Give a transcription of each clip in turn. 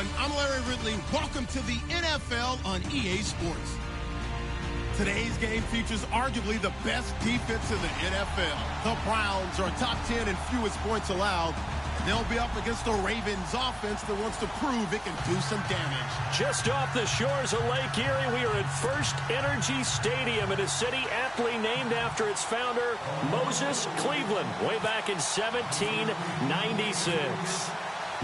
everyone. I'm Larry Ridley. Welcome to the NFL on EA Sports. Today's game features arguably the best defense in the NFL. The Browns are top 10 in fewest points allowed. They'll be up against the Ravens offense that wants to prove it can do some damage. Just off the shores of Lake Erie, we are at First Energy Stadium in a city aptly named after its founder, Moses Cleveland, way back in 1796.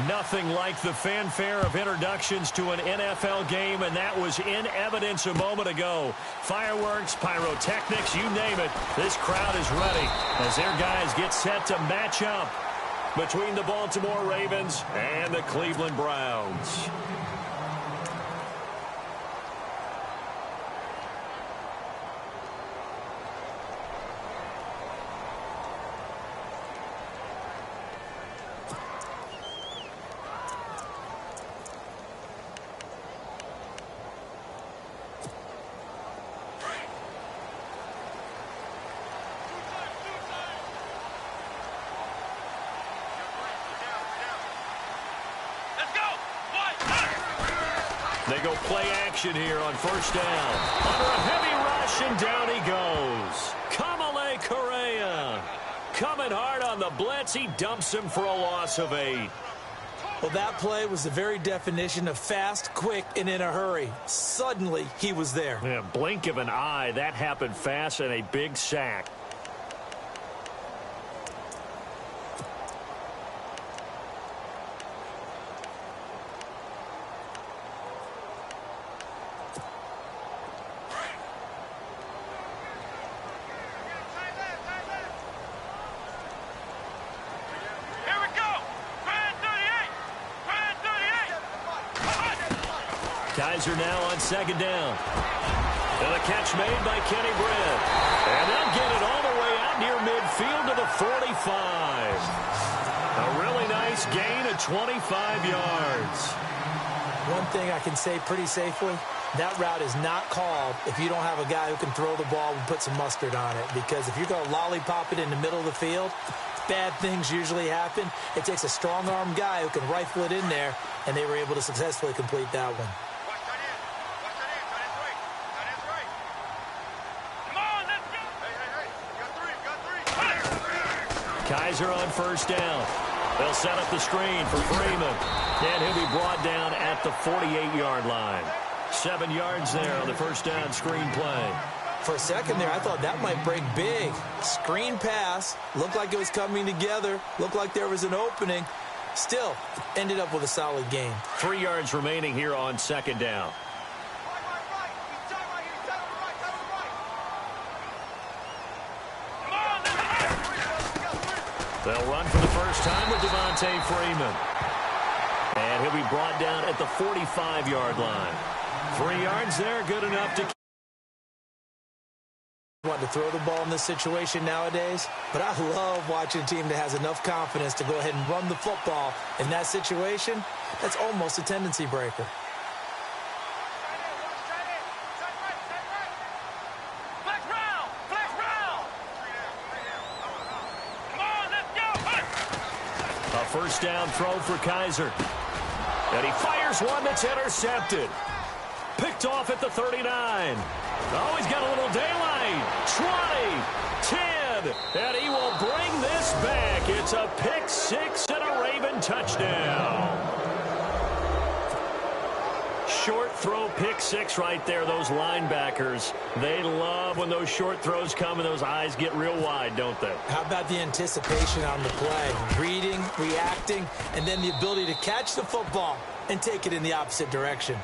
Nothing like the fanfare of introductions to an NFL game, and that was in evidence a moment ago. Fireworks, pyrotechnics, you name it. This crowd is ready as their guys get set to match up between the Baltimore Ravens and the Cleveland Browns. They go play action here on first down. Under a heavy rush, and down he goes. Kamale Correa coming hard on the blitz. He dumps him for a loss of 8. Well, that play was the very definition of fast, quick, and in a hurry. Suddenly, he was there. Yeah, blink of an eye. That happened fast, and a big sack. Kaiser now on second down. And a catch made by Kenny Britt. And they'll get it all the way out near midfield to the 45. A really nice gain of 25 yards. One thing I can say pretty safely, that route is not called if you don't have a guy who can throw the ball and put some mustard on it. Because if you're going to lollipop it in the middle of the field, bad things usually happen. It takes a strong-arm guy who can rifle it in there, and they were able to successfully complete that one. Kaiser on first down. They'll set up the screen for Freeman. And he'll be brought down at the 48-yard line. 7 yards there on the first down screen play. For a second there, I thought that might break big. Screen pass. Looked like it was coming together. Looked like there was an opening. Still, ended up with a solid gain. 3 yards remaining here on second down. They'll run for the first time with Devontae Freeman. And he'll be brought down at the 45-yard line. 3 yards there, good enough to want to throw the ball in this situation nowadays, but I love watching a team that has enough confidence to go ahead and run the football. In that situation, that's almost a tendency breaker. First down throw for Kaiser. And he fires one that's intercepted. Picked off at the 39. Oh, he's got a little daylight. 20, 10, and he will bring this back. It's a pick six and a Raven touchdown. Short throw pick six right there. Those linebackers, they love when those short throws come and those eyes get real wide, don't they? How about the anticipation on the play? Reading, reacting, and then the ability to catch the football and take it in the opposite direction.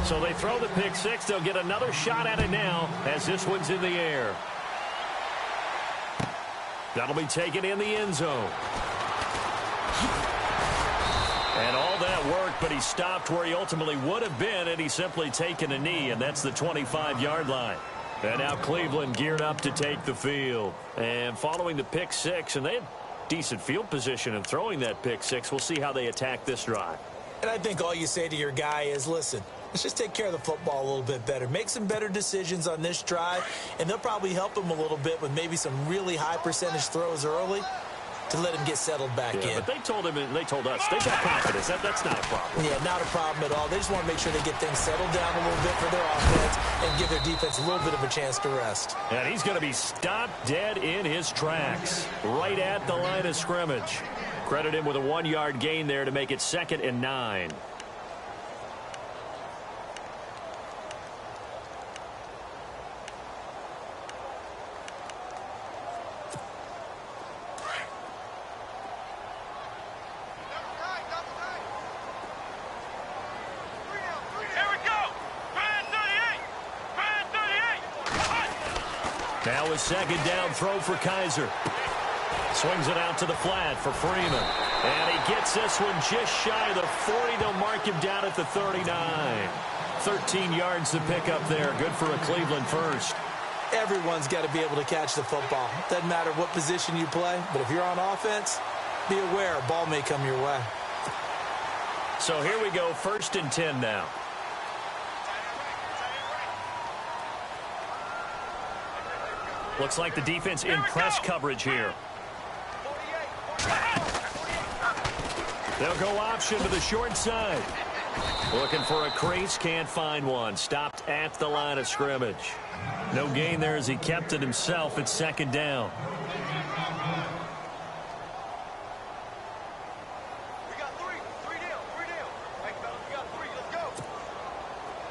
So they throw the pick six. They'll get another shot at it now as this one's in the air. That'll be taken in the end zone. And all that worked, but he stopped where he ultimately would have been, and he's simply taken a knee, and that's the 25-yard line. And now Cleveland geared up to take the field. And following the pick six, and they had decent field position in throwing that pick six. We'll see how they attack this drive. And I think all you say to your guy is, listen, let's just take care of the football a little bit better. Make some better decisions on this drive, and they'll probably help him a little bit with maybe some really high percentage throws early to let him get settled back in. But they told him, and they told us, they got confidence. That's not a problem. Yeah, not a problem at all. They just want to make sure they get things settled down a little bit for their offense and give their defense a little bit of a chance to rest. And he's going to be stopped dead in his tracks, right at the line of scrimmage. Credit him with a 1-yard gain there to make it 2nd and 9. Now a 2nd down throw for Kaiser. Swings it out to the flat for Freeman. And he gets this one just shy of the 40. They'll mark him down at the 39. 13 yards to pick up there. Good for a Cleveland first. Everyone's got to be able to catch the football. Doesn't matter what position you play, but if you're on offense, be aware a ball may come your way. So here we go, 1st and 10 now. Looks like the defense in press coverage here. They'll go option to the short side. Looking for a crease, can't find one. Stopped at the line of scrimmage. No gain there as he kept it himself at 2nd down.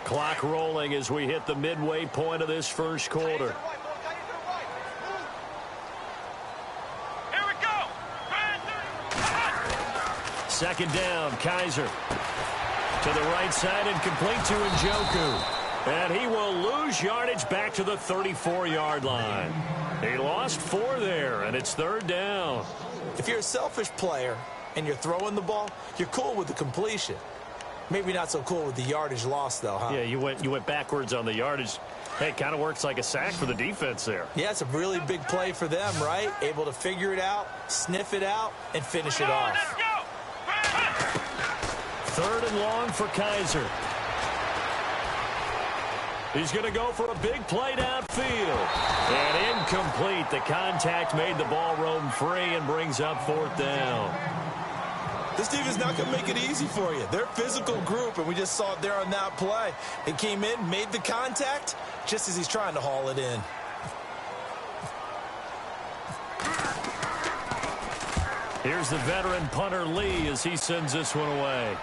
Clock rolling as we hit the midway point of this first quarter. Second down, Kaiser. To the right side and complete to Njoku. And he will lose yardage back to the 34-yard line. He lost 4 there, and it's 3rd down. If you're a selfish player and you're throwing the ball, you're cool with the completion. Maybe not so cool with the yardage loss, though, huh? Yeah, you went backwards on the yardage. Hey, it kind of works like a sack for the defense there. Yeah, it's a really big play for them, right? Able to figure it out, sniff it out, and finish it off. 3rd and long for Kaiser. He's going to go for a big play downfield. And incomplete. The contact made the ball roam free and brings up 4th down. This team is not going to make it easy for you. They're a physical group, and we just saw it there on that play. It came in, made the contact, just as he's trying to haul it in. Here's the veteran punter Lee as he sends this one away.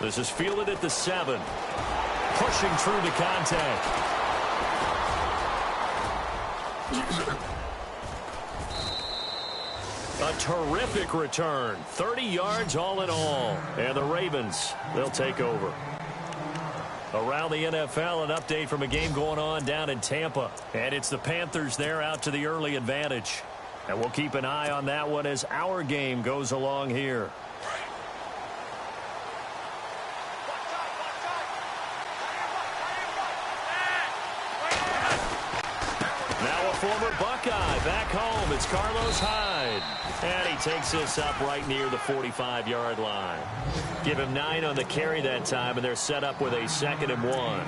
This is fielded at the 7. Pushing through the contact. A terrific return. 30 yards all in all. And the Ravens, they'll take over. Around the NFL, an update from a game going on down in Tampa. And it's the Panthers there out to the early advantage. And we'll keep an eye on that one as our game goes along here. Now a former Buckeye back home. It's Carlos Hyde. And he takes this up right near the 45-yard line. Give him 9 on the carry that time, and they're set up with a 2nd and 1.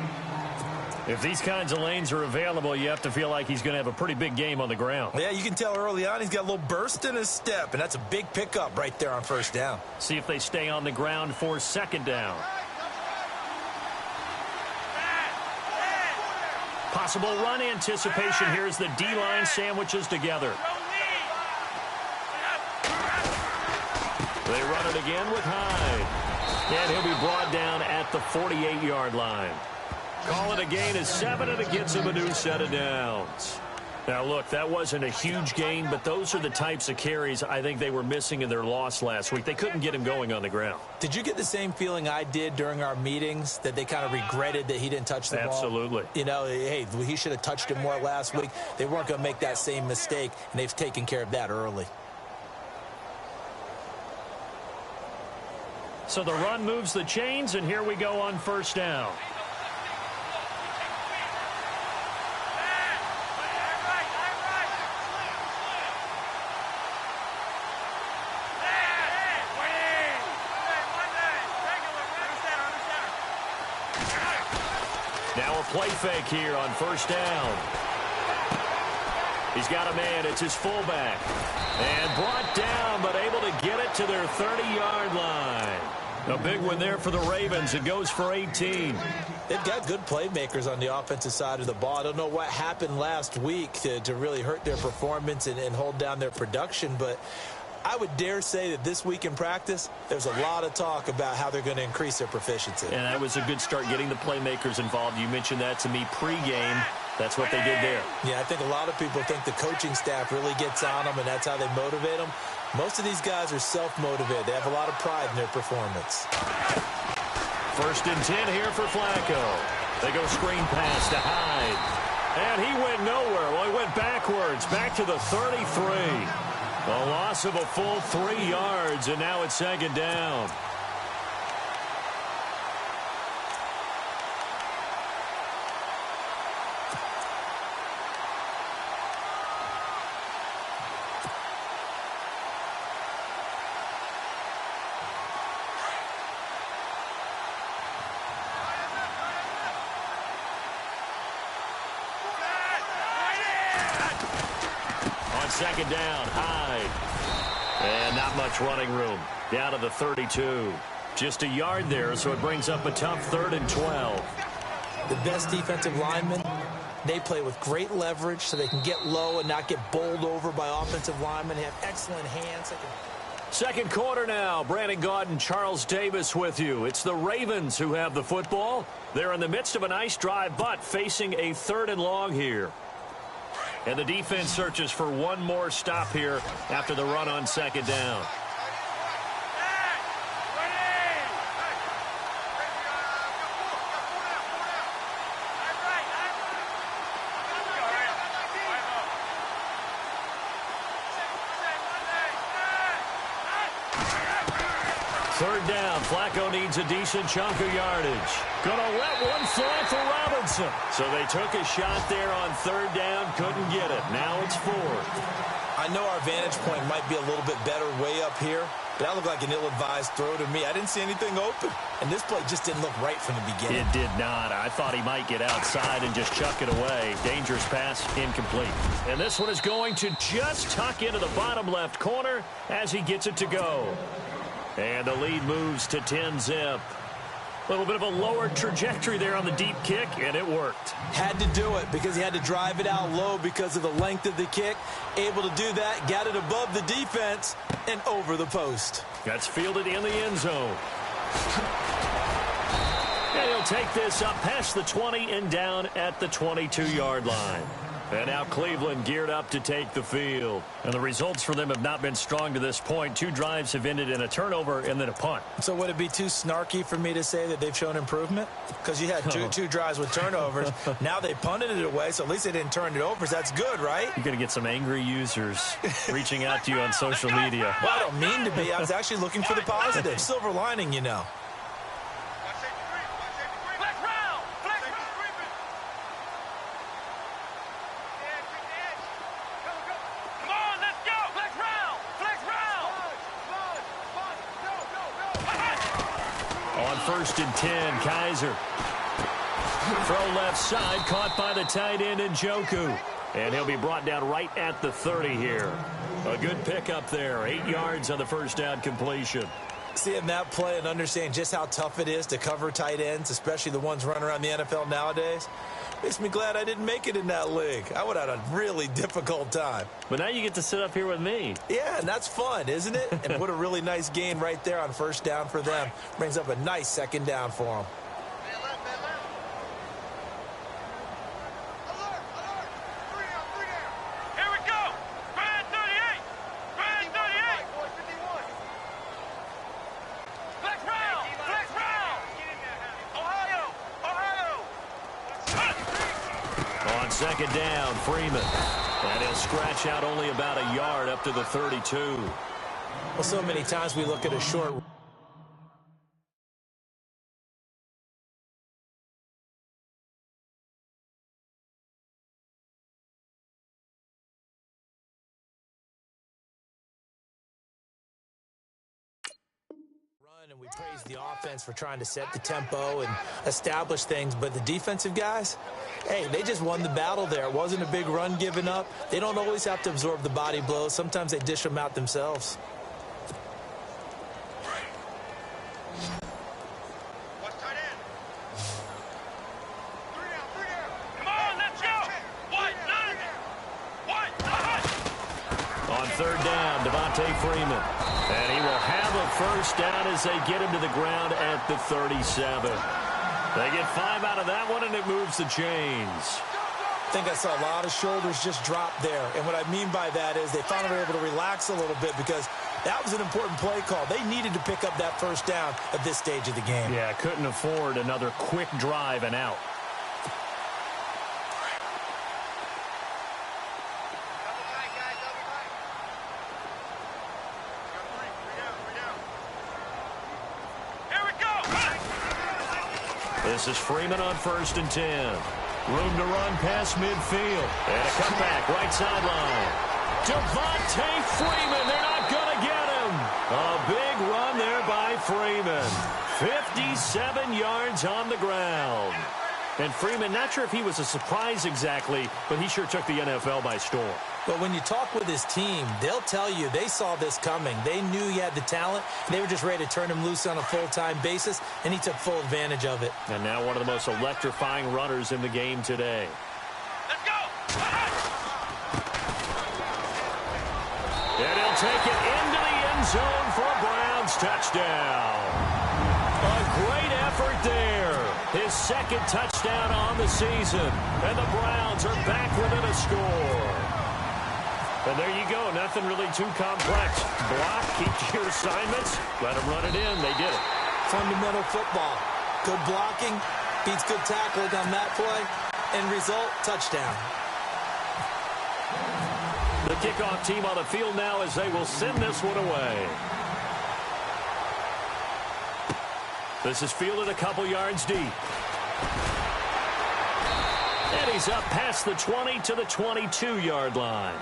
If these kinds of lanes are available, you have to feel like he's going to have a pretty big game on the ground. Yeah, you can tell early on he's got a little burst in his step, and that's a big pickup right there on 1st down. See if they stay on the ground for 2nd down. Possible run anticipation here as the D-line sandwiches together. They run it again with Hyde. And he'll be brought down at the 48-yard line. Call it a gain of 7, and it gets him a new set of downs. Now, look, that wasn't a huge gain, but those are the types of carries I think they were missing in their loss last week. They couldn't get him going on the ground. Did you get the same feeling I did during our meetings, that they kind of regretted that he didn't touch the ball? Absolutely. You know, hey, he should have touched it more last week. They weren't going to make that same mistake, and they've taken care of that early. So the run moves the chains, and here we go on 1st down. Now a play fake here on first down. He's got a man. It's his fullback. And brought down, but able to get it to their 30-yard line. A big one there for the Ravens. It goes for 18. They've got good playmakers on the offensive side of the ball. I don't know what happened last week to really hurt their performance and hold down their production, but I would dare say that this week in practice, there's a lot of talk about how they're going to increase their proficiency. And that was a good start getting the playmakers involved. You mentioned that to me pregame. That's what they did there. Yeah, I think a lot of people think the coaching staff really gets on them, and that's how they motivate them. Most of these guys are self-motivated. They have a lot of pride in their performance. First and 10 here for Flacco. They go screen pass to Hyde. And he went nowhere. Well, he went backwards, back to the 33. A loss of a full 3 yards, and now it's second down. Second down, Hyde. And not much running room. Down to the 32. Just a yard there, so it brings up a tough 3rd and 12. The best defensive linemen, they play with great leverage so they can get low and not get bowled over by offensive linemen. They have excellent hands. Second quarter now. Brandon Gaudin, Charles Davis with you. It's the Ravens who have the football. They're in the midst of a nice drive, but facing a 3rd and long here. And the defense searches for one more stop here after the run on second down. Third down. Flacco needs a decent chunk of yardage. Gonna let one fly for Robinson. So they took a shot there on third down. Couldn't get it. Now it's 4th. I know our vantage point might be a little bit better way up here, but that looked like an ill-advised throw to me. I didn't see anything open, and this play just didn't look right from the beginning. It did not. I thought he might get outside and just chuck it away. Dangerous pass, incomplete. And this one is going to just tuck into the bottom left corner as he gets it to go. And the lead moves to 10-zip. A little bit of a lower trajectory there on the deep kick, and it worked. Had to do it because he had to drive it out low because of the length of the kick. Able to do that, got it above the defense, and over the post. That's fielded in the end zone. And he'll take this up past the 20 and down at the 22-yard line. And now Cleveland geared up to take the field. And the results for them have not been strong to this point. 2 drives have ended in a turnover and then a punt. So would it be too snarky for me to say that they've shown improvement? Because you had two drives with turnovers. Now they punted it away, so at least they didn't turn it over. So that's good, right? You're going to get some angry users reaching out to you on social media. Well, I don't mean to be. I was actually looking for the positive. Silver lining, you know. First and 10, Kaiser. Throw left side, caught by the tight end Njoku. And he'll be brought down right at the 30 here. A good pickup there. 8 yards on the first down completion. Seeing that play and understanding just how tough it is to cover tight ends, especially the ones running around the NFL nowadays, makes me glad I didn't make it in that league. I would have had a really difficult time. But now you get to sit up here with me. Yeah, and that's fun, isn't it? And what a really nice gain right there on first down for them. Brings up a nice second down for them. Second down, Freeman. And he'll scratch out only about a yard up to the 32. Well, so many times we look at a short run And we praise the offense for trying to set the tempo and establish things, but the defensive guys, hey, they just won the battle there. It wasn't a big run given up. They don't always have to absorb the body blows. Sometimes they dish them out themselves. Third down, Devontae Freeman. And he will have a first down as they get him to the ground at the 37. They get 5 out of that one, and it moves the chains. I think I saw a lot of shoulders just drop there. And what I mean by that is they finally were able to relax a little bit because that was an important play call. They needed to pick up that first down at this stage of the game. Yeah, couldn't afford another quick drive and out. This is Freeman on 1st and 10. Room to run past midfield. And a cutback, right sideline. Devontae Freeman, they're not going to get him. A big run there by Freeman. 57 yards on the ground. And Freeman, not sure if he was a surprise exactly, but he sure took the NFL by storm. But when you talk with his team, they'll tell you they saw this coming. They knew he had the talent, and they were just ready to turn him loose on a full-time basis, and he took full advantage of it. And now one of the most electrifying runners in the game today. Let's go! And he'll take it into the end zone for a Browns touchdown. A great effort there. His second touchdown on the season. And the Browns are back within a score. And there you go. Nothing really too complex. Block, keep to your assignments, let them run it in. They did it. Fundamental football. Good blocking, beats good tackling on that play. End result, touchdown. The kickoff team on the field now as they will send this one away. This is fielded a couple yards deep. And he's up past the 20 to the 22-yard line.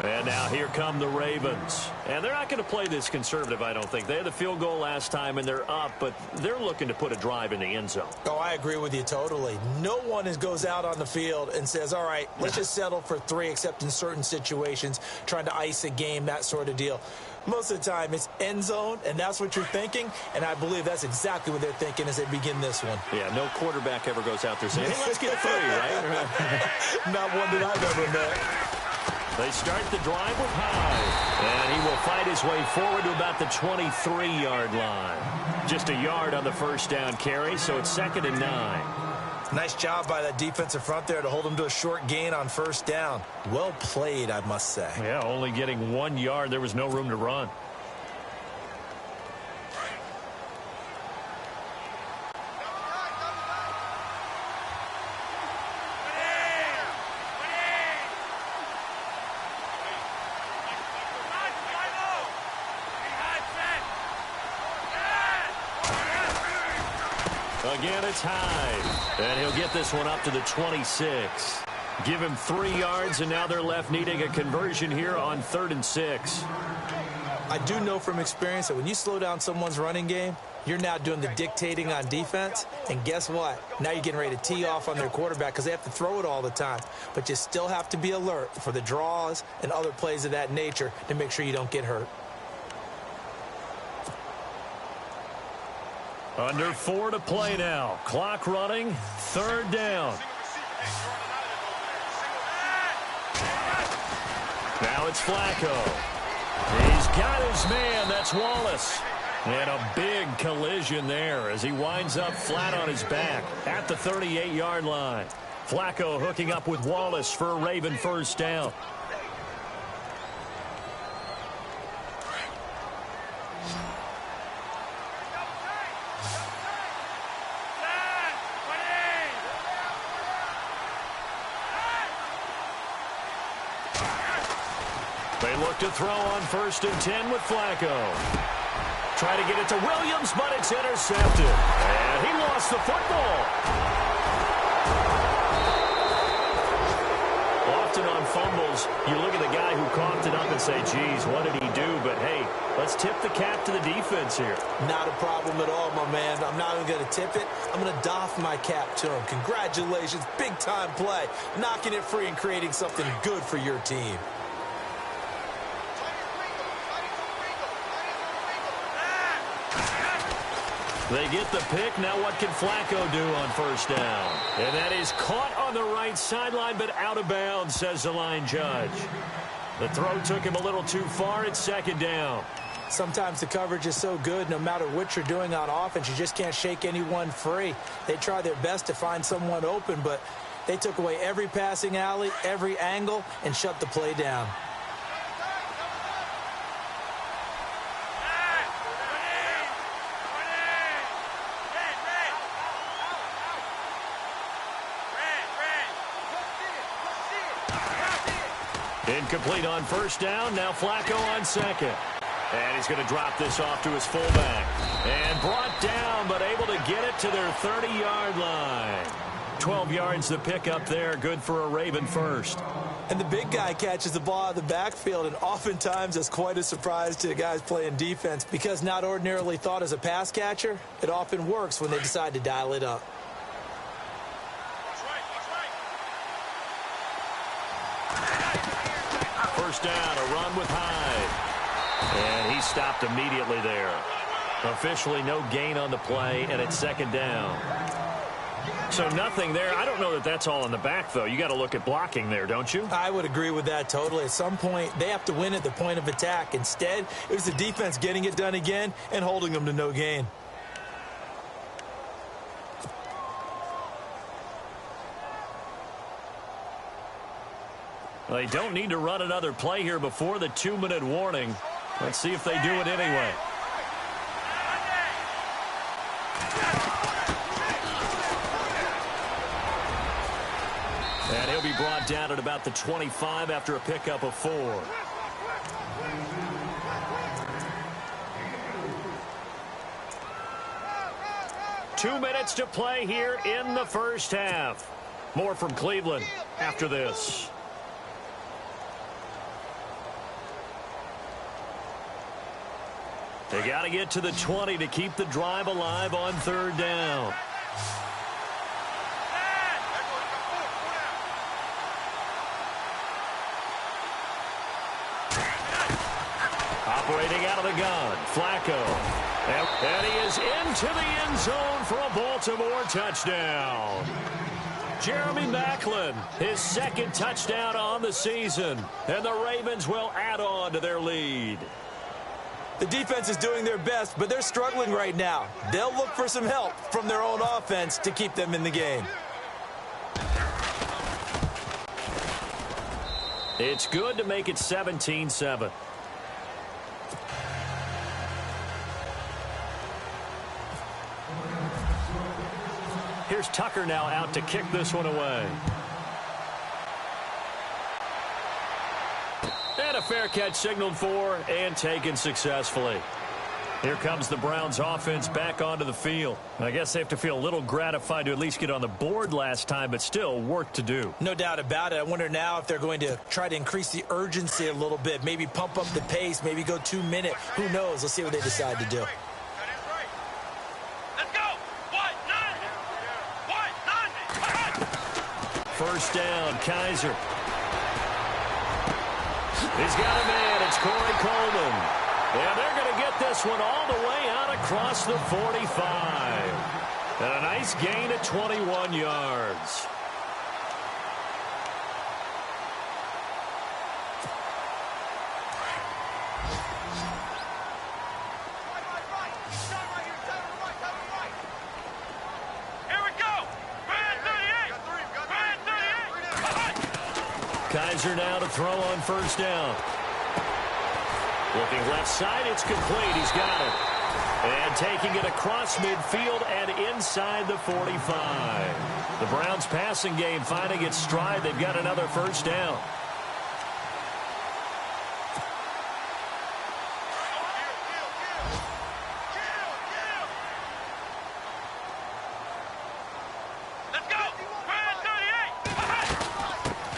And now here come the Ravens. And they're not going to play this conservative, I don't think. They had the field goal last time, and they're up, but they're looking to put a drive in the end zone. Oh, I agree with you totally. No one goes out on the field and says, all right, let's just settle for 3, except in certain situations, trying to ice a game, that sort of deal. Most of the time, it's end zone, and that's what you're thinking, and I believe that's exactly what they're thinking as they begin this one. Yeah, no quarterback ever goes out there saying, hey, let's get 3, right? Not one that I've ever met. They start the drive with Hyde, and he will fight his way forward to about the 23-yard line. Just a yard on the first down carry, so it's 2nd and 9. Nice job by that defensive front there to hold him to a short gain on first down. Well played, I must say. Yeah, only getting 1 yard. There was no room to run. Again, it's Hyde. And he'll get this one up to the 26. Give him 3 yards, and now they're left needing a conversion here on 3rd and 6. I do know from experience that when you slow down someone's running game, you're now doing the dictating on defense. And guess what? Now you're getting ready to tee off on their quarterback because they have to throw it all the time. But you still have to be alert for the draws and other plays of that nature to make sure you don't get hurt. Under 4 to play now. Clock running. 3rd down. Now it's Flacco. He's got his man. That's Wallace. And a big collision there as he winds up flat on his back at the 38-yard line. Flacco hooking up with Wallace for a Raven first down. They look to throw on 1st and 10 with Flacco. Try to get it to Williams, but it's intercepted. And he lost the football. Often on fumbles, you look at the guy who coughed it up and say, geez, what did he do? But, hey, let's tip the cap to the defense here. Not a problem at all, my man. I'm not even going to tip it. I'm going to doff my cap to him. Congratulations. Big-time play. Knocking it free and creating something good for your team. They get the pick. Now what can Flacco do on first down? And that is caught on the right sideline, but out of bounds, says the line judge. The throw took him a little too far. It's second down. Sometimes the coverage is so good, no matter what you're doing on offense, you just can't shake anyone free. They try their best to find someone open, but they took away every passing alley, every angle, and shut the play down. Incomplete on first down. Now Flacco on second. And he's going to drop this off to his fullback. And brought down, but able to get it to their 30-yard line. 12 yards the pick up there. Good for a Raven first. And the big guy catches the ball out of the backfield, and oftentimes that's quite a surprise to the guys playing defense because not ordinarily thought as a pass catcher, it often works when they decide to dial it up. First down, a run with Hyde. And he stopped immediately there. Officially no gain on the play, and it's second down. So nothing there. I don't know that that's all in the back, though. You got to look at blocking there, don't you? I would agree with that totally. At some point, they have to win at the point of attack. Instead, it was the defense getting it done again and holding them to no gain. They don't need to run another play here before the 2-minute warning. Let's see if they do it anyway. And he'll be brought down at about the 25 after a pickup of 4. Two minutes to play here in the first half. More from Cleveland after this. They got to get to the 20 to keep the drive alive on third down. Operating out of the gun, Flacco. And he is into the end zone for a Baltimore touchdown. Jeremy Maclin, his second touchdown on the season. And the Ravens will add on to their lead. The defense is doing their best, but they're struggling right now. They'll look for some help from their own offense to keep them in the game. It's good to make it 17-7. Here's Tucker now out to kick this one away. And a fair catch signaled for and taken successfully. Here comes the Browns offense back onto the field. I guess they have to feel a little gratified to at least get on the board last time, but still work to do. No doubt about it. I wonder now if they're going to try to increase the urgency a little bit, maybe pump up the pace, maybe go 2 minute. Who knows? Let's see what they decide to do. First down, Kaiser. He's got a man. It's Corey Coleman. And they're going to get this one all the way out across the 45. And a nice gain at 21 yards. Kaiser now to throw on first down. Looking left side, it's complete. He's got it. And taking it across midfield and inside the 45. The Browns passing game finding its stride. They've got another first down.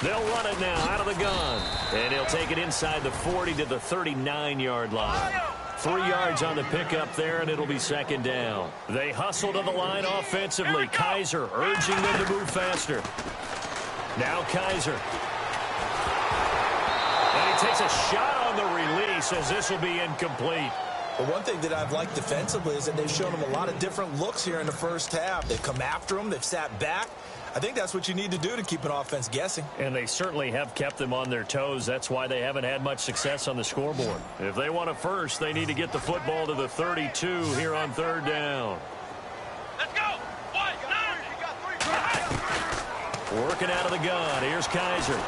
They'll They'll run it now out of the gun. And he'll take it inside the 40 to the 39-yard line. 3 yards on the pickup there, and it'll be second down. They hustle to the line offensively. Kaiser urging them to move faster. Now Kaiser. And he takes a shot on the release as this will be incomplete. But one thing that I've liked defensively is that they've shown him a lot of different looks here in the first half. They've come after him. They've sat back. I think that's what you need to do to keep an offense guessing. And they certainly have kept them on their toes. That's why they haven't had much success on the scoreboard. If they want it first, they need to get the football to the 32 here on third down. Let's go! Working out of the gun. Here's Kaiser.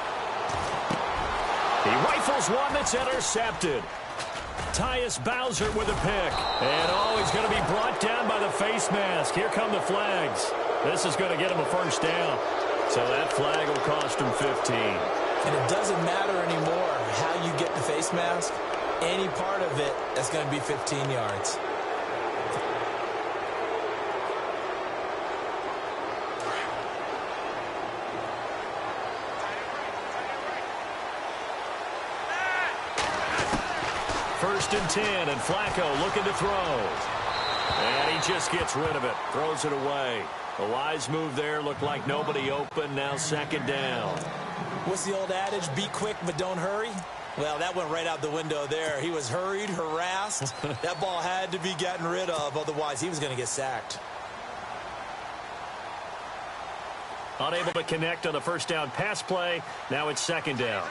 He rifles one that's intercepted. Tyus Bowser with a pick. And he's going to be brought down by the face mask. Here come the flags. This is going to get him a first down. So that flag will cost him 15. And it doesn't matter anymore how you get the face mask. Any part of it, that's going to be 15 yards. First and 10, and Flacco looking to throw. And he just gets rid of it, throws it away. A wise move there, looked like nobody open, now second down. What's the old adage, be quick but don't hurry? Well, that went right out the window there. He was hurried, harassed. That ball had to be gotten rid of, otherwise he was going to get sacked. Unable to connect on the first down pass play, now it's second down.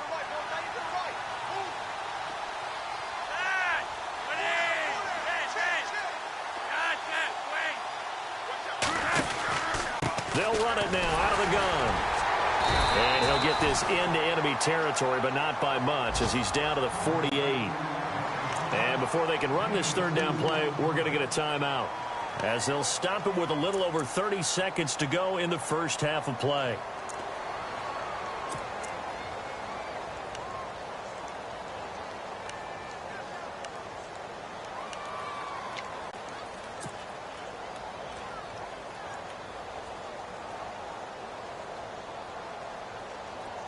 They'll run it now out of the gun. And he'll get this into enemy territory, but not by much as he's down to the 48. And before they can run this third down play, we're going to get a timeout, as they'll stop it with a little over 30 seconds to go in the first half of play.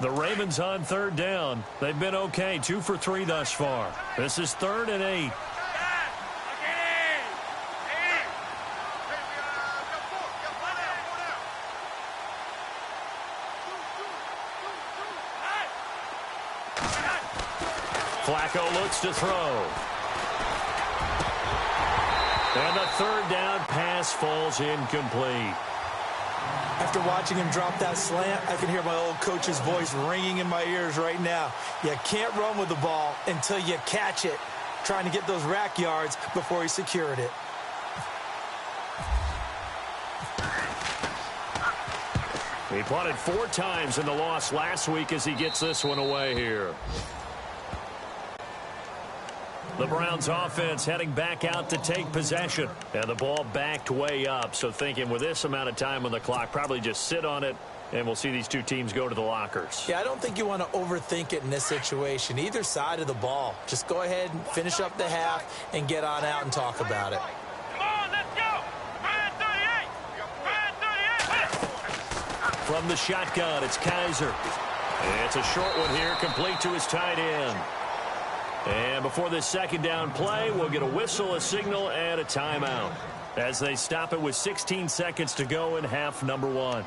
The Ravens on third down. They've been okay, 2 for 3 thus far. This is 3rd and 8. Flacco looks to throw. And the third down pass falls incomplete. After watching him drop that slant, I can hear my old coach's voice ringing in my ears right now. You can't run with the ball until you catch it, trying to get those rack yards before he secured it. He punted 4 times in the loss last week as he gets this one away here. The Browns offense heading back out to take possession. And the ball backed way up. So thinking with this amount of time on the clock, probably just sit on it, and we'll see these two teams go to the lockers. Yeah, I don't think you want to overthink it in this situation. Either side of the ball. Just go ahead and finish up the half and get on out and talk about it. Come on, let's go! 38! From the shotgun, it's Kaiser. And it's a short one here, complete to his tight end. And before this second down play, we'll get a whistle, a signal, and a timeout as they stop it with 16 seconds to go in half number 1.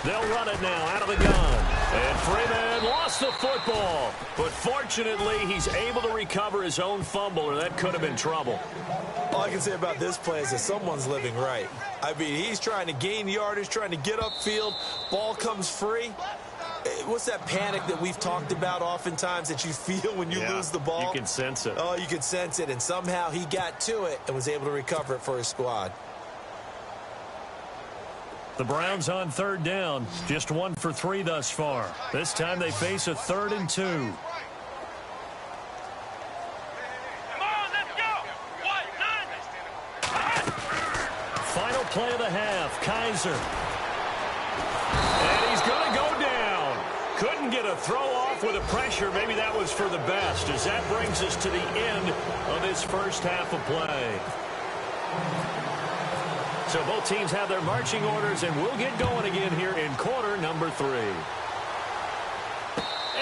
They'll run it now out of the gun. And Freeman lost the football. But fortunately, he's able to recover his own fumble, or that could have been trouble. All I can say about this play is that someone's living right. I mean, he's trying to gain yardage, trying to get upfield. Ball comes free. What's that panic that we've talked about oftentimes that you feel when you lose the ball? You can sense it. Oh, you can sense it. And somehow he got to it and was able to recover it for his squad. The Browns on third down, just 1 for 3 thus far. This time they face a 3rd and 2. Come on, let's go! 1, 9! Final play of the half. Kaiser. And he's going to go down. Couldn't get a throw off with the pressure. Maybe that was for the best, as that brings us to the end of this first half of play. So both teams have their marching orders, and we'll get going again here in quarter number 3.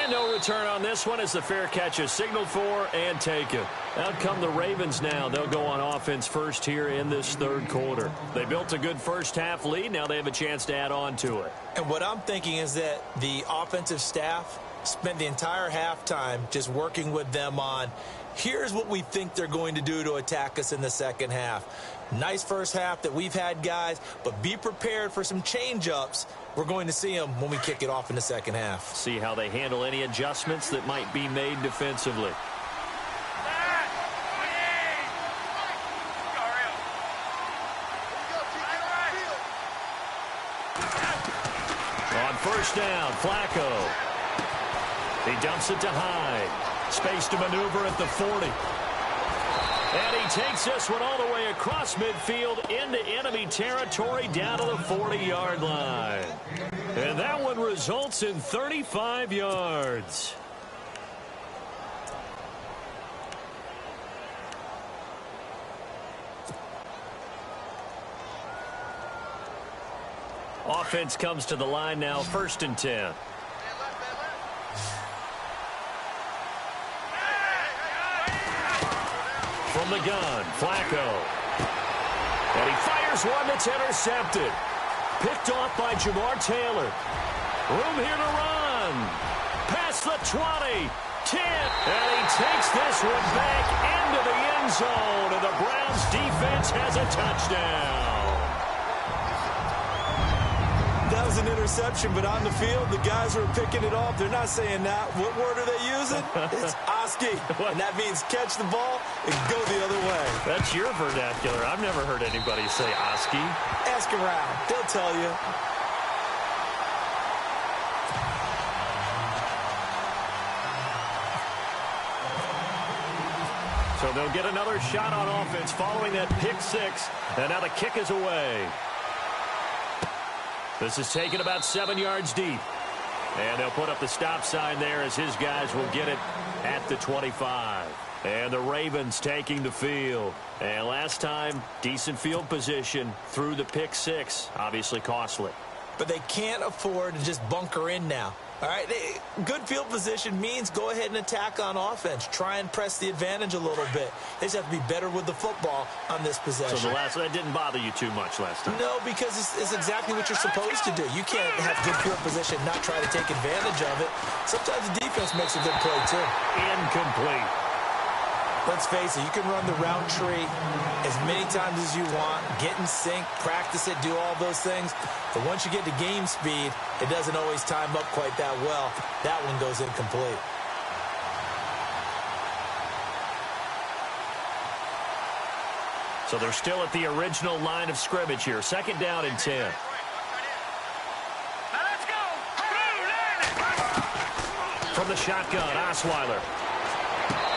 And no return on this one as the fair catch is signaled for and taken. Out come the Ravens now. They'll go on offense first here in this third quarter. They built a good first half lead. Now they have a chance to add on to it. And what I'm thinking is that the offensive staff spent the entire halftime just working with them on, here's what we think they're going to do to attack us in the second half. Nice first half that we've had, guys, but be prepared for some change-ups. We're going to see them when we kick it off in the second half. See how they handle any adjustments that might be made defensively. On first down, Flacco. He dumps it to Hyde. Space to maneuver at the 40. And he takes this one all the way across midfield into enemy territory down to the 40-yard line. And that one results in 35 yards. Offense comes to the line now, 1st and 10. From the gun, Flacco. And he fires one that's intercepted. Picked off by Jamar Taylor. Room here to run. Past the 20. 10. And he takes this one back into the end zone. And the Browns defense has a touchdown. That was an interception, but on the field, the guys who are picking it off, they're not saying that. What word are they using? It's Oski. And that means catch the ball and go the other way. That's your vernacular. I've never heard anybody say Oski. Ask around. They'll tell you. So they'll get another shot on offense following that pick 6. And now the kick is away. This is taken about 7 yards deep. And they'll put up the stop sign there as his guys will get it at the 25. And the Ravens taking the field. And last time, decent field position through the pick 6. Obviously costly. But they can't afford to just bunker in now. All right, good field position means go ahead and attack on offense. Try and press the advantage a little bit. They just have to be better with the football on this possession. So that didn't bother you too much last time? No, because it's exactly what you're supposed to do. You can't have good field position and not try to take advantage of it. Sometimes the defense makes a good play, too. Incomplete. Let's face it, you can run the route tree as many times as you want, get in sync, practice it, do all those things. But once you get to game speed, it doesn't always time up quite that well. That one goes incomplete. So they're still at the original line of scrimmage here. 2nd down and 10. Now let's go. From the shotgun, Osweiler.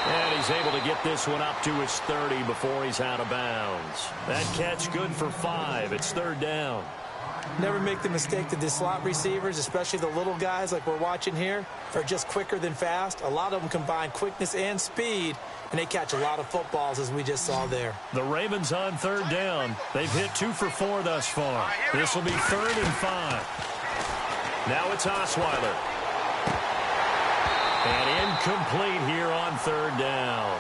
And he's able to get this one up to his 30 before he's out of bounds. That catch good for 5. It's 3rd down. Never make the mistake that the slot receivers, especially the little guys like we're watching here, are just quicker than fast. A lot of them combine quickness and speed, and they catch a lot of footballs, as we just saw there. The Ravens on 3rd down. They've hit 2 for 4 thus far. This will be 3rd and 5. Now it's Osweiler. And incomplete here on 3rd down.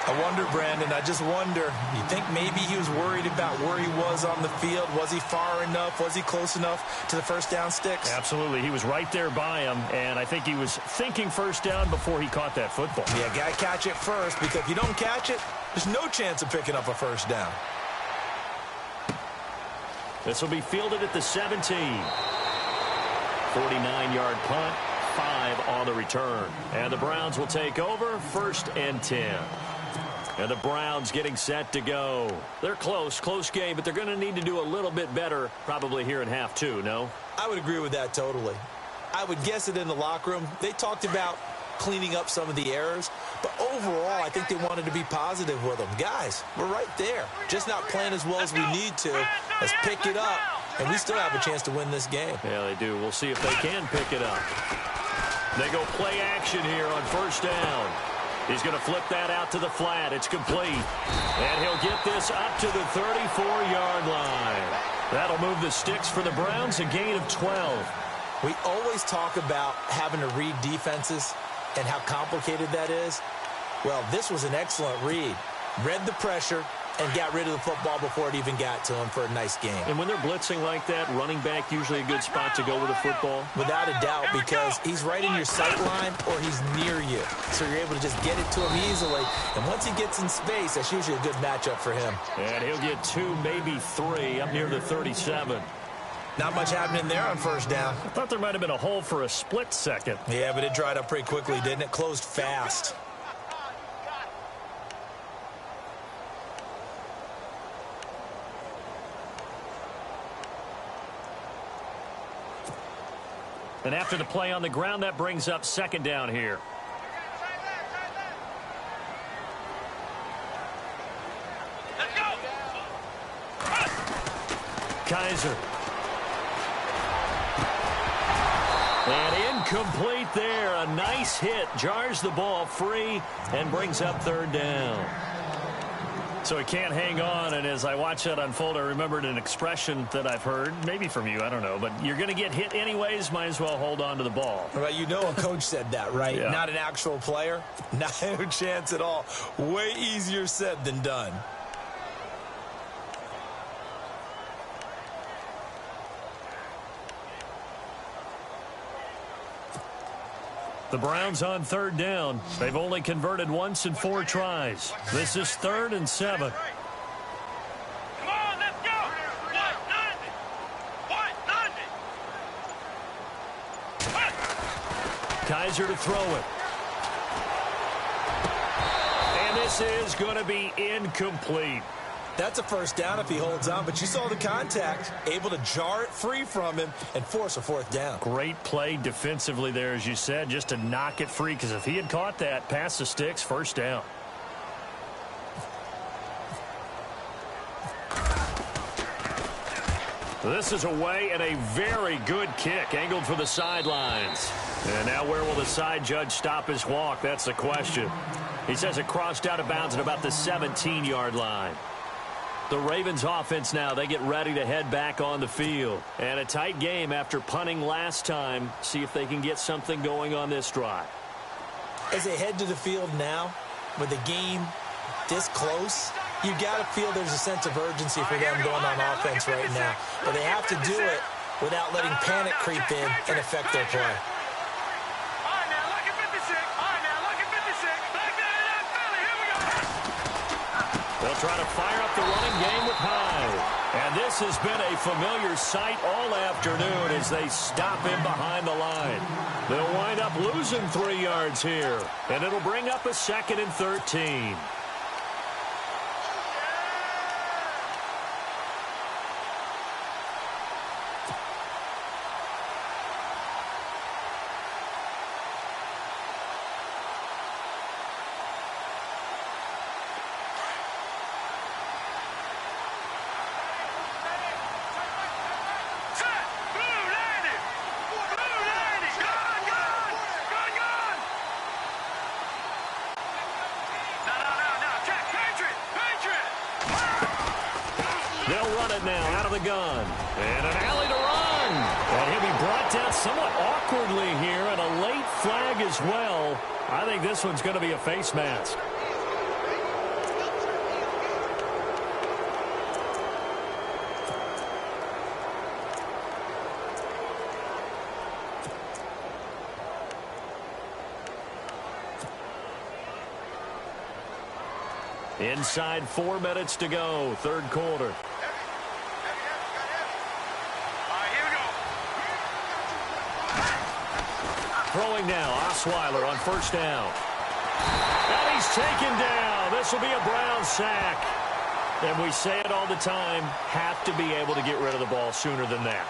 I wonder, Brandon, I just wonder, you think maybe he was worried about where he was on the field? Was he far enough? Was he close enough to the first down sticks? Absolutely. He was right there by him, and I think he was thinking first down before he caught that football. Yeah, got to catch it first, because if you don't catch it, there's no chance of picking up a first down. This will be fielded at the 17. 49-yard punt. 5 on the return. And the Browns will take over, 1st and 10. And the Browns getting set to go. They're close game, but they're going to need to do a little bit better probably here in half 2, no? I would agree with that totally. I would guess it in the locker room. They talked about cleaning up some of the errors. But overall, I think they wanted to be positive with them. Guys, we're right there. Just not playing as well as we need to. Let's pick it up, and we still have a chance to win this game. Yeah, they do. We'll see if they can pick it up. They go play action here on first down. He's going to flip that out to the flat. It's complete. And he'll get this up to the 34-yard line. That'll move the sticks for the Browns, a gain of 12. We always talk about having to read defenses and how complicated that is. Well, this was an excellent read. Read the pressure and got rid of the football before it even got to him for a nice game. And when they're blitzing like that, running back usually a good spot to go with the football? Without a doubt, because he's right in your sight line or he's near you. So you're able to just get it to him easily. And once he gets in space, that's usually a good matchup for him. And he'll get 2, maybe 3 up near the 37. Not much happening there on first down. I thought there might have been a hole for a split second. Yeah, but it dried up pretty quickly, didn't it? Closed fast. And after the play on the ground, that brings up second down here. Let's go. Kaiser. And incomplete there. A nice hit. Jars the ball free and brings up third down. So he can't hang on, and as I watch that unfold, I remembered an expression that I've heard, maybe from you, I don't know, but you're going to get hit anyways, might as well hold on to the ball. Well, you know a coach said that, right? Yeah. Not an actual player. No chance at all. Way easier said than done. The Browns on third down. They've only converted once in 4 tries. This is 3rd and 7. Come on, let's go. What? Kaiser to throw it. And this is going to be incomplete. That's a first down if he holds on, but you saw the contact, able to jar it free from him and force a 4th down. Great play defensively there, as you said, just to knock it free, because if he had caught that, pass the sticks, first down. This is away and a very good kick, angled for the sidelines. And now where will the side judge stop his walk? That's the question. He says it crossed out of bounds at about the 17-yard line. The Ravens offense now, they get ready to head back on the field. And a tight game after punting last time. See if they can get something going on this drive. As they head to the field now, with the game this close, you got to feel there's a sense of urgency for them going on offense right now. But they have to do it without letting panic creep in and affect their play. They'll try to fire up the running game with Hyde. And this has been a familiar sight all afternoon as they stop him behind the line. They'll wind up losing 3 yards here. And it'll bring up a 2nd and 13. They'll run it now out of the gun. And an alley to run. And he'll be brought down somewhat awkwardly here, and a late flag as well. I think this one's going to be a face mask. Inside 4 minutes to go, 3rd quarter. Throwing now, Osweiler on first down. And he's taken down. This will be a Brown sack. And we say it all the time, have to be able to get rid of the ball sooner than that.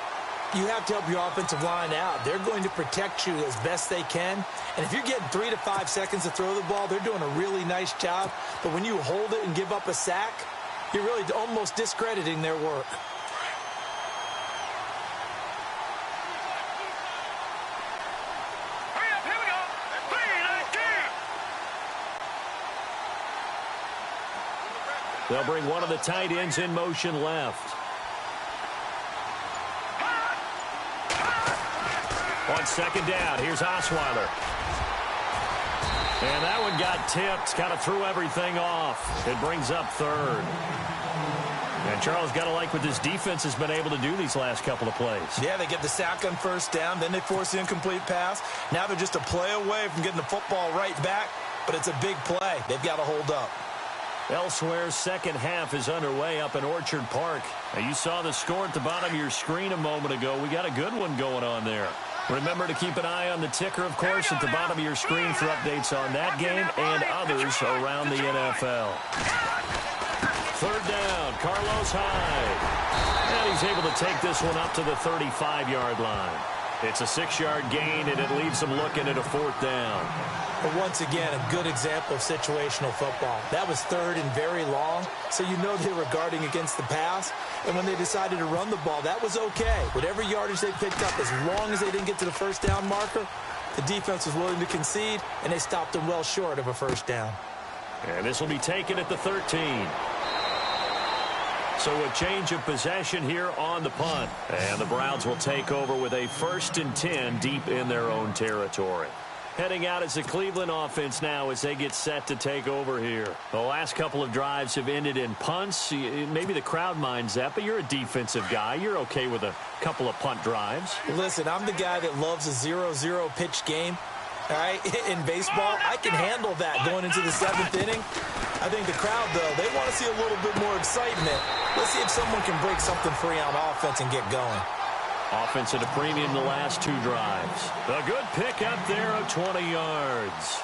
You have to help your offensive line out. They're going to protect you as best they can. And if you're getting 3 to 5 seconds to throw the ball, they're doing a really nice job. But when you hold it and give up a sack, you're really almost discrediting their work. They'll bring one of the tight ends in motion left. On second down, here's Osweiler. And that one got tipped, kind of threw everything off. It brings up third. And Charles, got to like what this defense has been able to do these last couple of plays. Yeah, they get the sack on first down, then they force the incomplete pass. Now they're just a play away from getting the football right back, but it's a big play. They've got to hold up. Elsewhere, second half is underway up in Orchard Park. Now, you saw the score at the bottom of your screen a moment ago. We got a good one going on there. Remember to keep an eye on the ticker, of course, at the bottom of your screen for updates on that game and others around the NFL. Third down, Carlos Hyde. And he's able to take this one up to the 35-yard line. It's a 6-yard gain, and it leaves them looking at a fourth down. But once again, a good example of situational football. That was third and very long, so you know they were guarding against the pass. And when they decided to run the ball, that was okay. Whatever yardage they picked up, as long as they didn't get to the first down marker, the defense was willing to concede, and they stopped them well short of a first down. And this will be taken at the 13. So a change of possession here on the punt. And the Browns will take over with a 1st and 10 deep in their own territory. Heading out as the Cleveland offense now as they get set to take over here. The last couple of drives have ended in punts. Maybe the crowd minds that, but you're a defensive guy. You're okay with a couple of punt drives. Listen, I'm the guy that loves a 0-0 pitch game. All right, in baseball, I can handle that going into the 7th inning. I think the crowd, though, they want to see a little bit more excitement. Let's see if someone can break something free on offense and get going. Offense at a premium the last 2 drives. A good pick up there of 20 yards.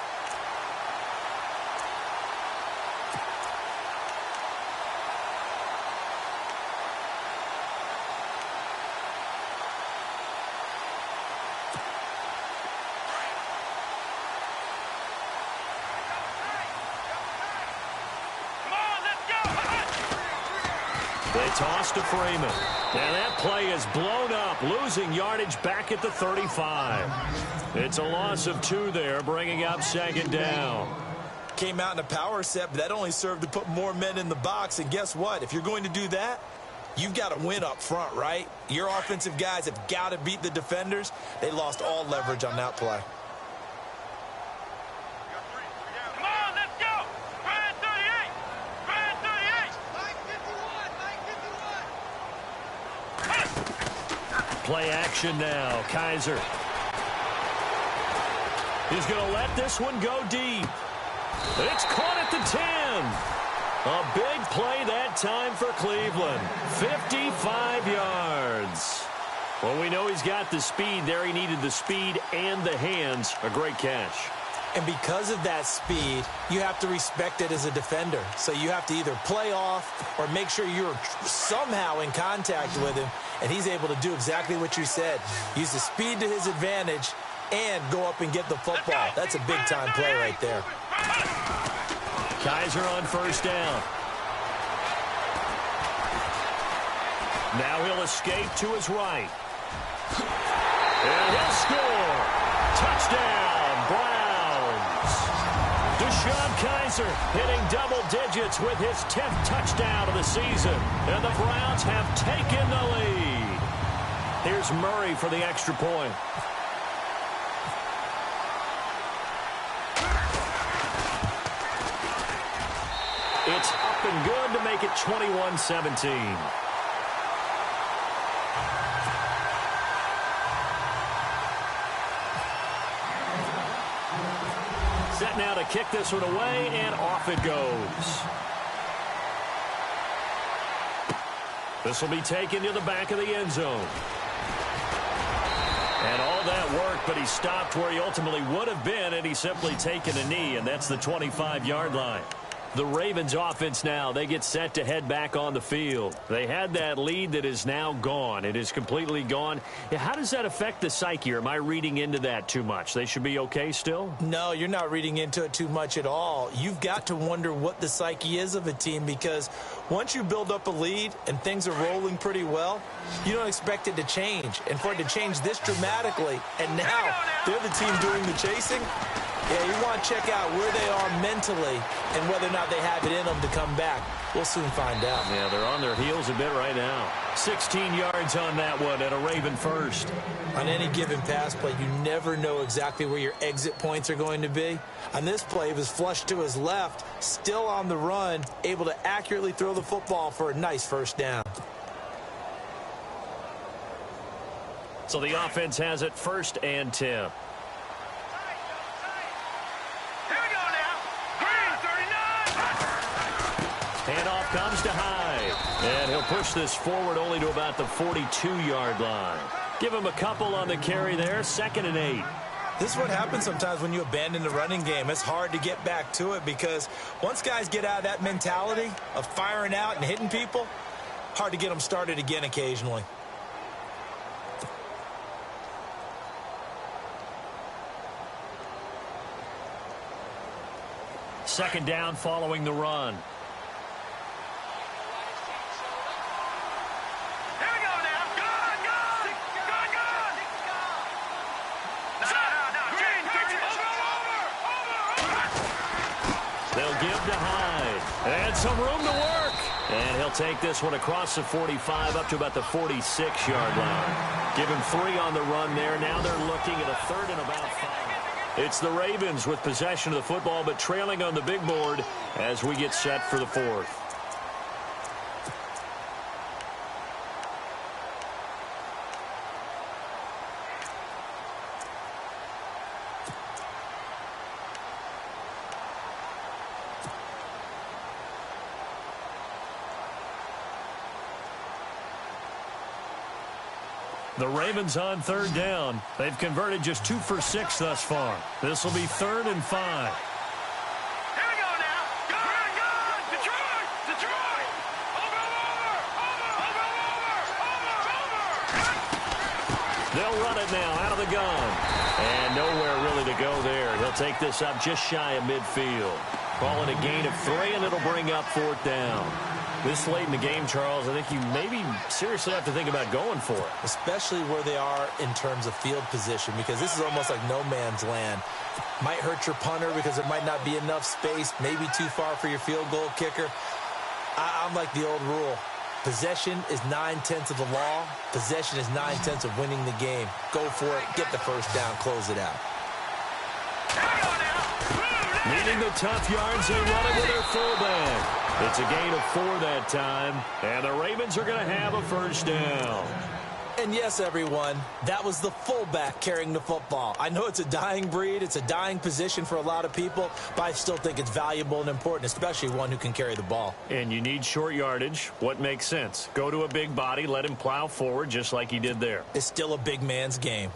They toss to Freeman. And that play is blown up, losing yardage back at the 35. It's a loss of 2 there, bringing up second down. Came out in a power set, but that only served to put more men in the box. And guess what? If you're going to do that, you've got to win up front, right? Your offensive guys have got to beat the defenders. They lost all leverage on that play. Play action now. Kaiser. He's going to let this one go deep. It's caught at the 10. A big play that time for Cleveland. 55 yards. Well, we know he's got the speed there. He needed the speed and the hands. A great catch. And because of that speed, you have to respect it as a defender. So you have to either play off or make sure you're somehow in contact with him. And he's able to do exactly what you said. Use the speed to his advantage and go up and get the football. That's a big-time play right there. Kaiser on first down. Now he'll escape to his right. And he'll score. Touchdown, Browns. Deshaun Kaiser hitting double digits with his 10th touchdown of the season. And the Browns have taken the lead. Here's Murray for the extra point. It's up and good to make it 21-17. Set now to kick this one away, and off it goes. This will be taken to the back of the end zone. And all that work, but he stopped where he ultimately would have been, and he's simply taken a knee, and that's the 25-yard line. The Ravens offense now, they get set to head back on the field. They had that lead that is now gone. It is completely gone. How does that affect the psyche? Or am I reading into that too much? They should be okay still? No, you're not reading into it too much at all. You've got to wonder what the psyche is of a team, because once you build up a lead and things are rolling pretty well, you don't expect it to change. And for it to change this dramatically, and now they're the team doing the chasing, yeah, you want to check out where they are mentally and whether or not they have it in them to come back. We'll soon find out. Yeah, they're on their heels a bit right now. 16 yards on that one and a Raven first. On any given pass play, you never know exactly where your exit points are going to be. On this play, he was flushed to his left, still on the run, able to accurately throw the football for a nice first down. So the offense has it 1st and 10. Handoff comes to Hyde. And he'll push this forward only to about the 42-yard line. Give him a couple on the carry there. 2nd and 8. This is what happens sometimes when you abandon the running game. It's hard to get back to it because once guys get out of that mentality of firing out and hitting people, hard to get them started again occasionally. Second down following the run. And some room to work. And he'll take this one across the 45 up to about the 46-yard line. Give him 3 on the run there. Now they're looking at a 3rd and about 5. It's the Ravens with possession of the football, but trailing on the big board as we get set for the 4th. The Ravens on 3rd down. They've converted just 2 for 6 thus far. This will be 3rd and 5. Here we go now. Go! Detroit! Detroit! Over! They'll run it now out of the gun. And nowhere really to go there. He'll take this up just shy of midfield. Call it a gain of 3, and it'll bring up 4th down. This late in the game, Charles, I think you maybe seriously have to think about going for it. Especially where they are in terms of field position, because this is almost like no man's land. Might hurt your punter because there might not be enough space, maybe too far for your field goal kicker. I'm like the old rule. Possession is 9/10 of the law. Possession is 9/10 of winning the game. Go for it, get the first down, close it out. Needing the tough yards, they run it with their fullback. It's a gain of 4 that time, and the Ravens are going to have a first down. And yes, everyone, that was the fullback carrying the football. I know it's a dying breed, it's a dying position for a lot of people, but I still think it's valuable and important, especially one who can carry the ball. And you need short yardage. What makes sense? Go to a big body, let him plow forward just like he did there. It's still a big man's game.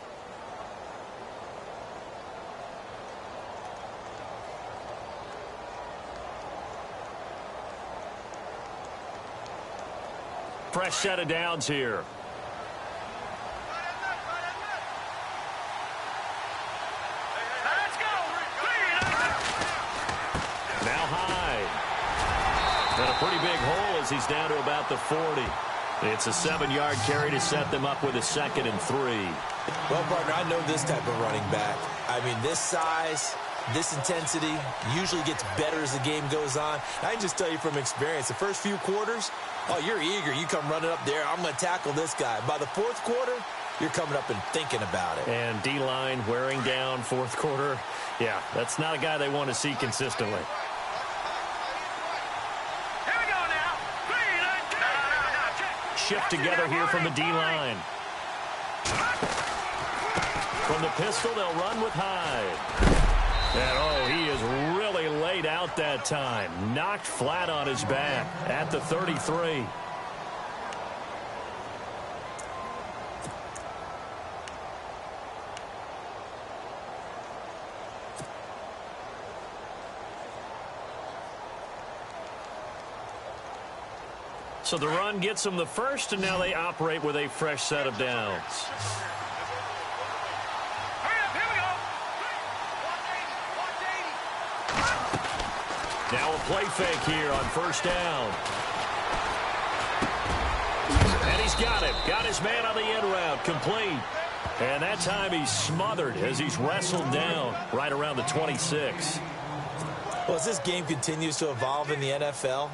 Fresh set of downs here. Now Hyde. And a pretty big hole as he's down to about the 40. It's a 7-yard carry to set them up with a 2nd and 3. Well, partner, I know this type of running back. I mean, this size, this intensity usually gets better as the game goes on. I can just tell you from experience, the first few quarters, oh, you're eager. You come running up there. I'm going to tackle this guy. By the 4th quarter, you're coming up and thinking about it. And D-line wearing down 4th quarter. Yeah, that's not a guy they want to see consistently. Here we go now. Shift together here from the D-line. From the pistol, they'll run with Hyde. And, oh, he is really laid out that time. Knocked flat on his back at the 33. So the run gets them the first, and now they operate with a fresh set of downs. Now a play fake here on first down. And he's got it. Got his man on the end route. Complete. And that time he's smothered as he's wrestled down right around the 26. Well, as this game continues to evolve in the NFL,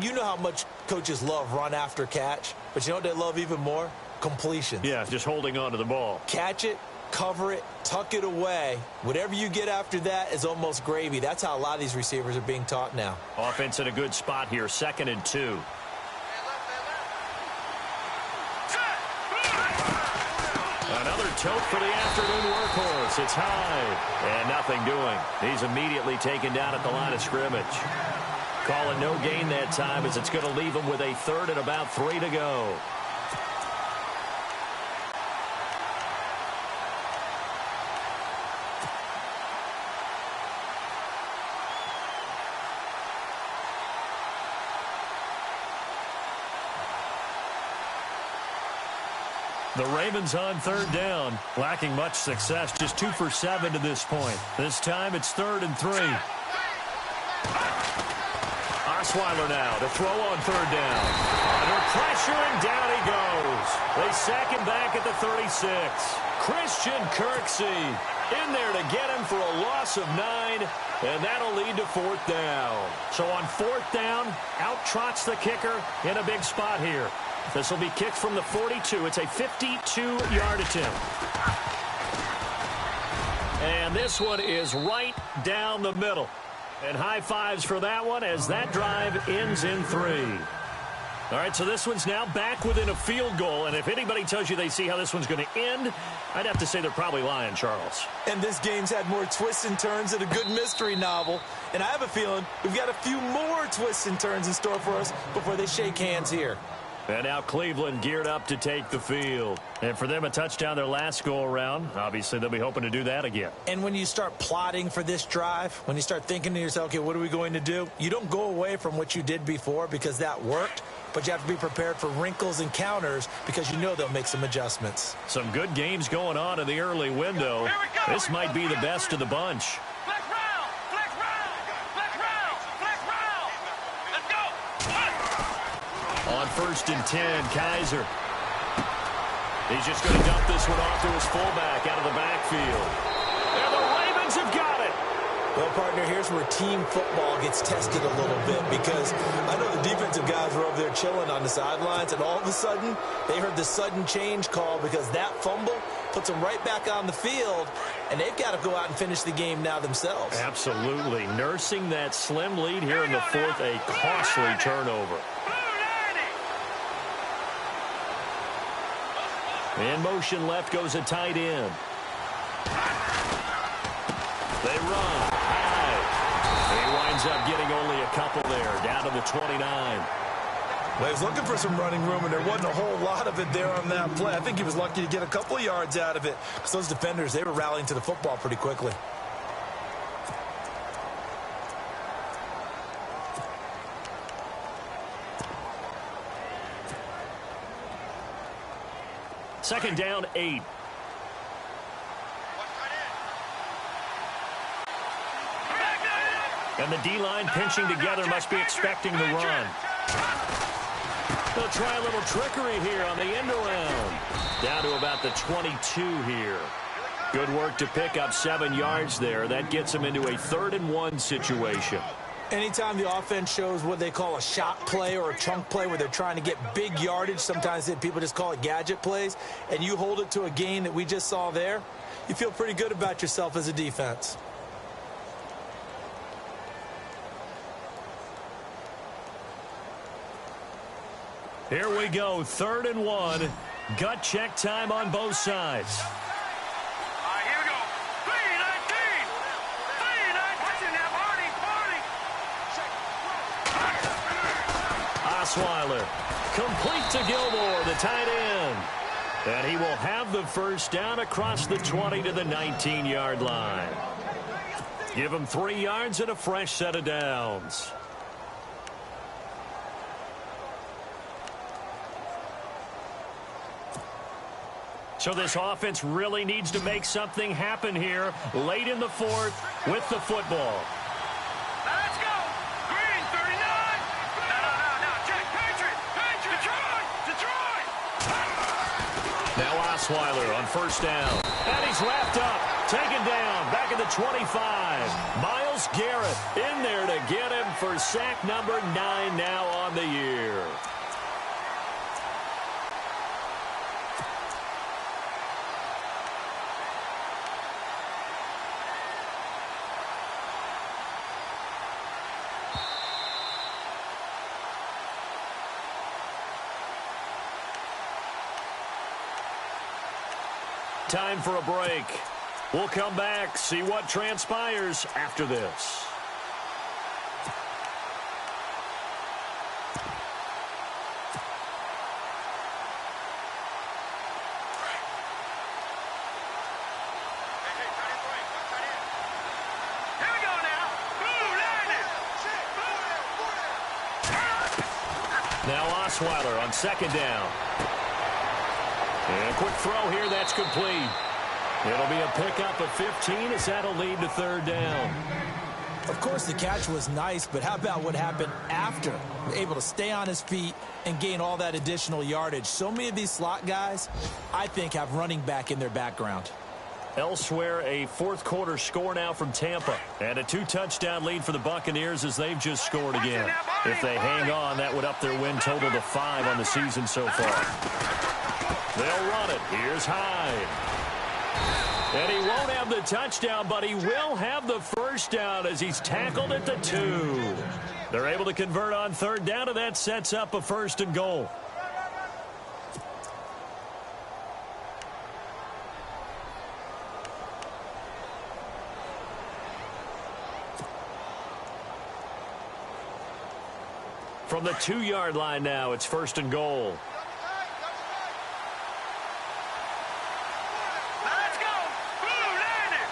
you know how much coaches love run after catch, but you know what they love even more? Completions. Yeah, just holding on to the ball. Catch it, cover it, tuck it away. Whatever you get after that is almost gravy. That's how a lot of these receivers are being taught now. Offense in a good spot here, 2nd and 2. Another tote for the afternoon workhorse. It's high and nothing doing. He's immediately taken down at the line of scrimmage. Calling no gain that time as it's going to leave him with a 3rd and about 3 to go. The Ravens on 3rd down, lacking much success, just 2 for 7 to this point. This time it's 3rd and 3. Osweiler now to throw on 3rd down. Under pressure, and down he goes. They sack him back at the 36. Christian Kirksey in there to get him for a loss of 9, and that'll lead to 4th down. So on 4th down, out trots the kicker in a big spot here. This will be kicked from the 42. It's a 52-yard attempt. And this one is right down the middle. And high fives for that one as that drive ends in 3. All right, so this one's now back within a field goal. And if anybody tells you they see how this one's going to end, I'd have to say they're probably lying, Charles. And this game's had more twists and turns than a good mystery novel. And I have a feeling we've got a few more twists and turns in store for us before they shake hands here. And now Cleveland geared up to take the field. And for them, a touchdown their last go-around. Obviously, they'll be hoping to do that again. And when you start plotting for this drive, when you start thinking to yourself, okay, what are we going to do? You don't go away from what you did before because that worked, but you have to be prepared for wrinkles and counters because you know they'll make some adjustments. Some good games going on in the early window. This might be the best of the bunch. On 1st and 10, Kaiser. He's just going to dump this one off to his fullback out of the backfield. And the Ravens have got it. Well, partner, here's where team football gets tested a little bit because I know the defensive guys were over there chilling on the sidelines, and all of a sudden they heard the sudden change call because that fumble puts them right back on the field, and they've got to go out and finish the game now themselves. Absolutely. Nursing that slim lead here in the 4th, a costly turnover. In motion left goes a tight end. They run high. He winds up getting only a couple there, down to the 29. Well, he was looking for some running room, and there wasn't a whole lot of it there on that play. I think he was lucky to get a couple of yards out of it because those defenders, they were rallying to the football pretty quickly. Second down, 8. And the D-line pinching together must be expecting the run. They'll try a little trickery here on the end around. Down to about the 22 here. Good work to pick up 7 yards there. That gets them into a 3rd and 1 situation. Anytime the offense shows what they call a shot play or a chunk play where they're trying to get big yardage, sometimes people just call it gadget plays, and you hold it to a gain that we just saw there, you feel pretty good about yourself as a defense. Here we go, 3rd and 1. Gut check time on both sides. Here we go. 3-19. 3-19. Osweiler, complete to Gilmore, the tight end. And he will have the first down across the 20 to the 19-yard line. Give him 3 yards and a fresh set of downs. So this offense really needs to make something happen here late in the fourth with the football. Let's go. Green, 39. No. Check. Patriot. Detroit. Now Osweiler on first down. And he's wrapped up. Taken down. Back at the 25. Myles Garrett in there to get him for sack number 9 now on the year. Time for a break. We'll come back, see what transpires after this. Here we go now. Blue landed. Now Osweiler on second down. And a quick throw here, that's complete. It'll be a pickup of 15 as that'll lead to third down. Of course, the catch was nice, but how about what happened after? Able to stay on his feet and gain all that additional yardage. So many of these slot guys, I think, have running back in their background. Elsewhere, a fourth quarter score now from Tampa. And a 2-touchdown lead for the Buccaneers as they've just scored again. If they hang on, that would up their win total to 5 on the season so far. They'll run it. Here's Hyde. And he won't have the touchdown, but he will have the first down as he's tackled at the 2. They're able to convert on third down, and that sets up a 1st and goal. From the 2-yard line now, it's 1st and goal. Let's go. Blue landed.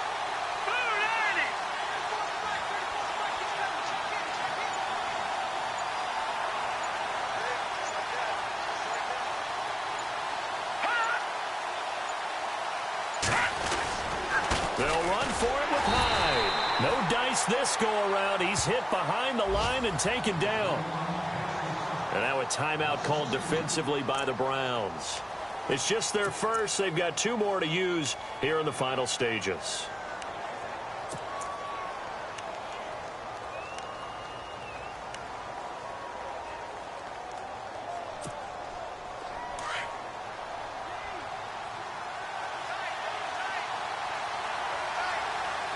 They'll run for it with Hyde. No dice this go-around. He's hit behind the line and taken down. And now a timeout called defensively by the Browns. It's just their first. They've got 2 more to use here in the final stages.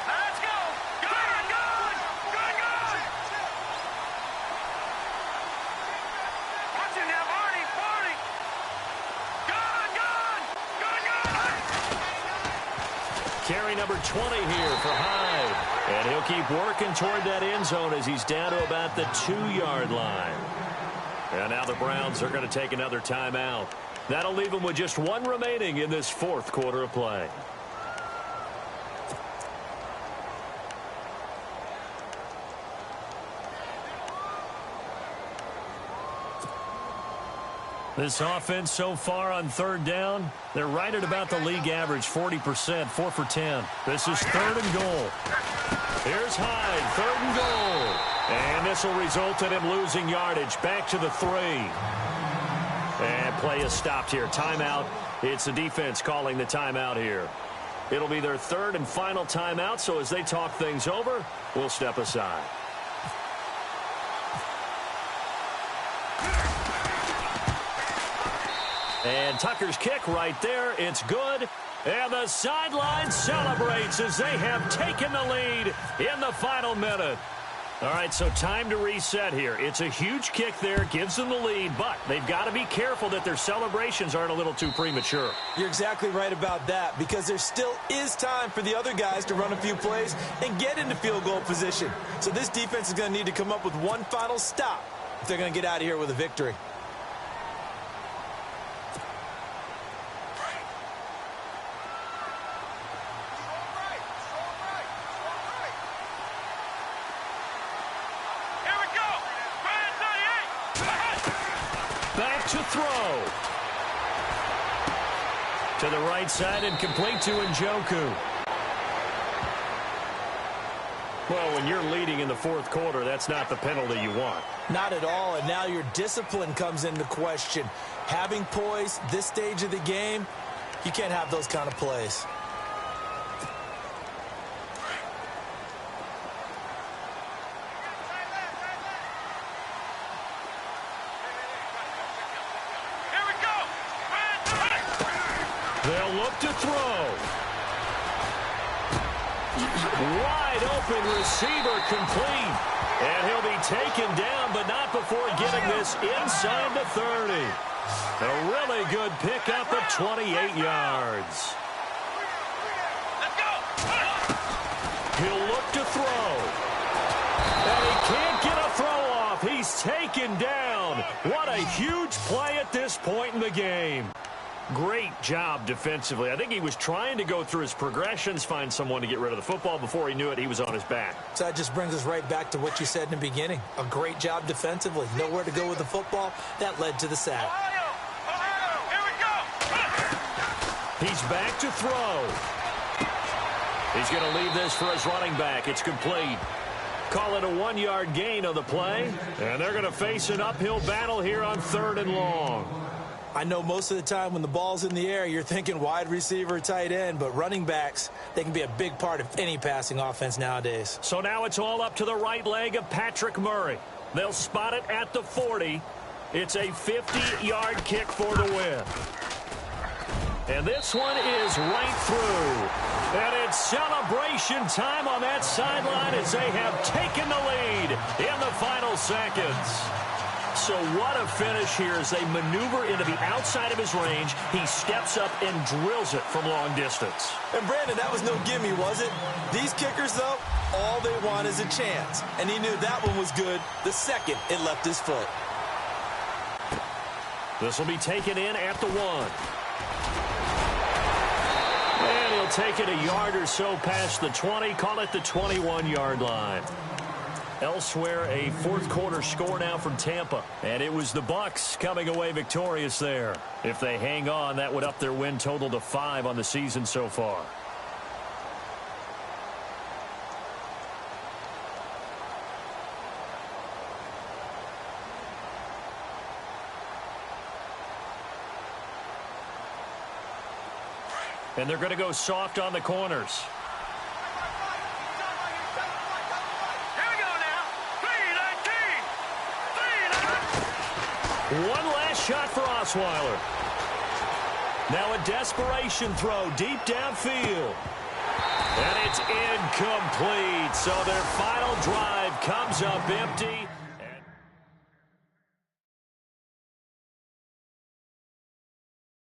Let's go. Good. Watch it now, Barney. Good. Carry number 20 here for Hyde. And he'll keep working toward that end zone as he's down to about the 2-yard line. And now the Browns are going to take another timeout. That'll leave them with just 1 remaining in this 4th quarter of play. This offense so far on third down, they're right at about the league average, 40%, 4 for 10. This is 3rd and goal. Here's Hyde, 3rd and goal. And this will result in him losing yardage, back to the 3. And play is stopped here. Timeout. It's the defense calling the timeout here. It'll be their 3rd and final timeout, so as they talk things over, we'll step aside. And Tucker's kick right there. It's good. And the sideline celebrates as they have taken the lead in the final minute. All right, so time to reset here. It's a huge kick there, gives them the lead, but they've got to be careful that their celebrations aren't a little too premature. You're exactly right about that, because there still is time for the other guys to run a few plays and get into field goal position. So this defense is going to need to come up with one final stop if they're going to get out of here with a victory. Back to throw. To the right side and complete to Njoku. Well, when you're leading in the fourth quarter, that's not the penalty you want. Not at all, and now your discipline comes into question. Having poise this stage of the game, you can't have those kind of plays. Here we go. They'll look to throw. Wide open receiver complete. And he'll be taken down, but not before getting this inside the 30. A really good pickup of 28 yards. Let's go. He'll look to throw. And he can't get a throw off. He's taken down. What a huge play at this point in the game. Great job defensively. I think he was trying to go through his progressions, find someone to get rid of the football. Before he knew it, he was on his back. So that just brings us right back to what you said in the beginning. A great job defensively. Nowhere to go with the football. That led to the sack. Ohio, here we go. He's back to throw. He's going to leave this for his running back. It's complete. Call it a 1-yard gain on the play. And they're going to face an uphill battle here on 3rd and long. I know most of the time when the ball's in the air, you're thinking wide receiver, tight end, but running backs, they can be a big part of any passing offense nowadays. So now it's all up to the right leg of Patrick Murray. They'll spot it at the 40. It's a 50-yard kick for the win. And this one is right through. And it's celebration time on that sideline as they have taken the lead in the final seconds. So what a finish here as they maneuver into the outside of his range. He steps up and drills it from long distance. And Brandon, that was no gimme, was it? These kickers, though, all they want is a chance. And he knew that one was good the second it left his foot. This will be taken in at the 1. And he'll take it a yard or so past the 20. Call it the 21-yard line. Elsewhere, a fourth quarter score now from Tampa. And it was the Bucs coming away victorious there. If they hang on, that would up their win total to 5 on the season so far. And they're going to go soft on the corners. One last shot for Osweiler. Now a desperation throw deep downfield. And it's incomplete. So their final drive comes up empty.